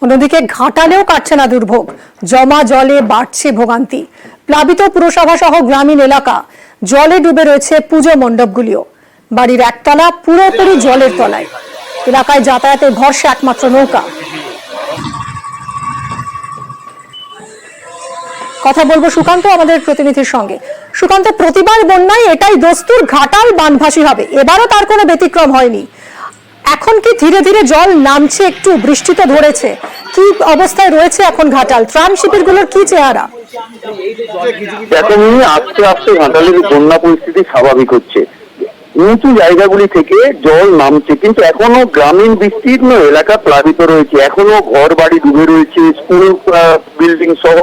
অন্যদিকে ঘাটালেও কাটছে না দুর্ভোগ, জমা জলে বাড়ছে ভোগান্তি। প্লাবিত পুরসভা সহ গ্রামীণ এলাকা, জলে ডুবে রয়েছে পুজো মণ্ডপগুলিও। বাড়ির একতলা পুরোপুরি জলের তলায়। এলাকায় যাতায়াতে ভরসা একমাত্র নৌকা। কথা বলবো সুকান্ত আমাদের প্রতিনিধির সঙ্গে। সুকান্ত, প্রতিবার বন্যায় এটাই দস্তুর, ঘাটাল বানভাসী হবে, এবারও তার কোনো ব্যতিক্রম হয়নি। এখন কি ধীরে ধীরে জল নামছে? একটু বৃষ্টি তো ধরেছে, কি অবস্থায় রয়েছে এখন ঘাটাল? ত্রাণ শিবিরগুলোর কি চেহারা? এখন আস্তে আস্তে ঘাটালের বন্যা পরিস্থিতি স্বাভাবিক হচ্ছে। উঁচু জায়গাগুলি থেকে জল নামছে, কিন্তু এখনো গ্রামীণ বিস্তীর্ণ এলাকা প্লাবিত রয়েছে। এখনো ঘর বাড়ি ডুবে রয়েছে, স্কুল বিল্ডিং সহ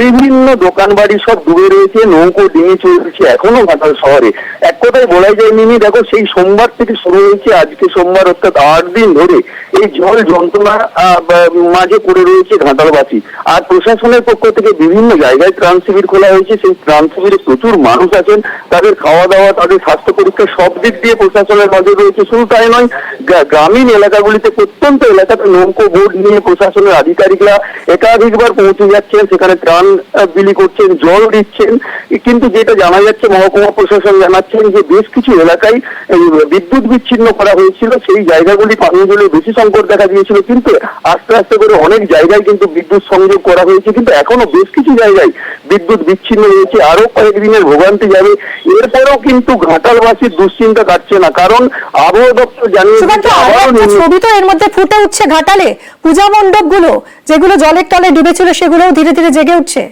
বিভিন্ন দোকান বাড়ি সব ডুবে রয়েছে, নৌকো ডিঙে চলছে এখনো ঘাটাল শহরে। এক কথায় বলাই যায় মিনি, দেখো সেই সোমবার থেকে শুরু হয়েছে, আজকে সোমবার অর্থাৎ 8 দিন ধরে এই জল যন্ত্রণা মাঝে পড়ে রয়েছে ঘাটালবাসী। আর প্রশাসনের পক্ষ থেকে বিভিন্ন জায়গায় ত্রাণ শিবির খোলা হয়েছে। সেই ত্রাণ শিবিরে প্রচুর মানুষ আছেন, তাদের খাওয়া দাওয়া, তাদের স্বাস্থ্য পরীক্ষা সব দিক দিয়ে প্রশাসনের নজর রয়েছে। শুধু তাই নয়, গ্রামীণ এলাকাগুলিতে প্রত্যন্ত এলাকাতে নৌকো বোট নিয়ে প্রশাসনের আধিকারিকরা একাধিকবার পৌঁছে যাচ্ছেন, সেখানে ত্রাণ বিলি করছেন, জল দিচ্ছেন। কিন্তু যেটা জানা যাচ্ছে, মহকুমা প্রশাসন জানাচ্ছেন যে বেশ কিছু এলাকায় বিদ্যুৎ বিচ্ছিন্ন করা হয়েছিল, সেই জায়গাগুলি পানীয় জলের বেশি সংকট দেখা দিয়েছিল। কিন্তু আস্তে আস্তে করে অনেক জায়গায় কিন্তু বিদ্যুৎ সংযোগ করা হয়েছে, কিন্তু এখনো বেশ কিছু জায়গায় বিদ্যুৎ বিচ্ছিন্ন রয়েছে। আরো কয়েকদিনের ভোগান্তি যাবে। এরপরেও কিন্তু ঘাটালবাসীর দুশ্চিন্তা কাটছে না, কারণ আবহাওয়া দপ্তর জানিয়েছে ছবি তো এর মধ্যে ফুটে উঠছে। ঘাটালে পূজা মণ্ডপগুলো যেগুলো জলের তলে ডুবেছিল সেগুলোও ধীরে ধীরে জেগে উঠছে।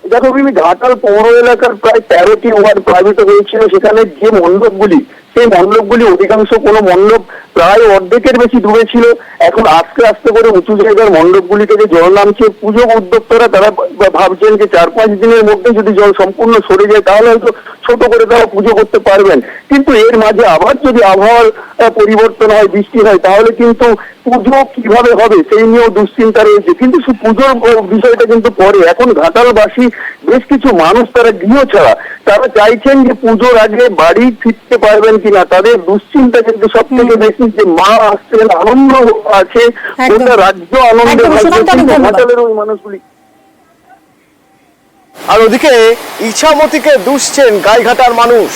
দেখো তুমি, ঘাটাল পৌর এলাকার প্রায় 13টি ওয়ার্ড প্লাবিত হয়েছিল। সেখানে যে মণ্ডপগুলি, সেই মণ্ডপগুলি অধিকাংশ কোনো মণ্ডপ প্রায় অর্ধেকের বেশি ডুবেছিল। এখন আস্তে আস্তে করে উঁচু জায়গার মণ্ডপগুলি থেকে জল নামছে। পুজো উদ্যোক্তারা তারা ভাবছেন যে 4-5 দিনের মধ্যে যদি জল সম্পূর্ণ সরে যায় তাহলে হয়তো ছোট করে তারা পুজো করতে পারবেন। কিন্তু এর মাঝে আবার যদি আবহাওয়ার পরিবর্তন হয়, বৃষ্টি হয়, তাহলে কিন্তু পুজো কিভাবে হবে সেই নিয়েও দুশ্চিন্তা রয়েছে। কিন্তু পুজোর বিষয়টা কিন্তু পরে। এখন ঘাটালবাসী বেশ কিছু মানুষ তারা গৃহ ছাড়া, তারা চাইছেন যে পুজোর আগে বাড়ি ফিরতে পারবেন কিনা। তাদের দুশ্চিন্তা কিন্তু সব থেকে বেশি, যে মা আসছেন, আনন্দ আছে, গোটা রাজ্য আনন্দে ঘাটালের ওই মানুষগুলি। আর ওদিকে ইছামতিকে দুষছেন গাইঘাটার মানুষ,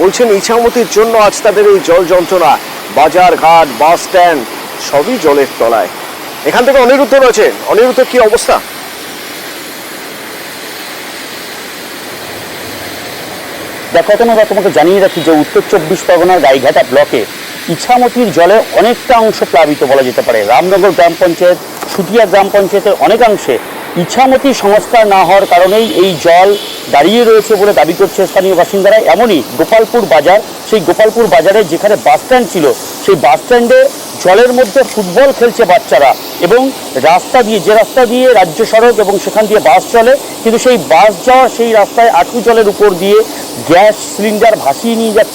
বলছেন ইছামতির জন্য আজ তাদের এই জল যন্ত্রণা। বাজার ঘাট, বাস স্ট্যান্ড সবই জলের তলায়। এখান থেকে অনিরুদ্ধ রয়েছেন। অনিরুদ্ধ, কি অবস্থা? দেখো, তোমাকে জানিয়ে রাখি যে উত্তর 24 পরগনার গাইঘাটা ব্লকে ইছামতির জলে অনেকটা অংশ প্লাবিত বলা যেতে পারে। রামনগর গ্রাম পঞ্চায়েত, সুটিয়া গ্রাম পঞ্চায়েতের অনেকাংশে ইছামতি সংস্কার না হওয়ার কারণেই এই জল দাঁড়িয়ে রয়েছে বলে দাবি করছে স্থানীয় বাসিন্দারা। এমনই গোপালপুর বাজার, সেই গোপালপুর বাজারে যেখানে বাস স্ট্যান্ড ছিল, সেই বাস স্ট্যান্ডে জলের মধ্যে ফুটবল খেলছে বাচ্চারা। এবং রাস্তা দিয়ে, যে রাস্তা দিয়ে রাজ্য সড়ক এবং সেখান দিয়ে বাস চলে, কিন্তু সেই বাস যাওয়ার সেই রাস্তায় আঁঠু জলের উপর দিয়ে গ্যাস সিলিন্ডার ভাসিয়ে নিয়ে যাচ্ছে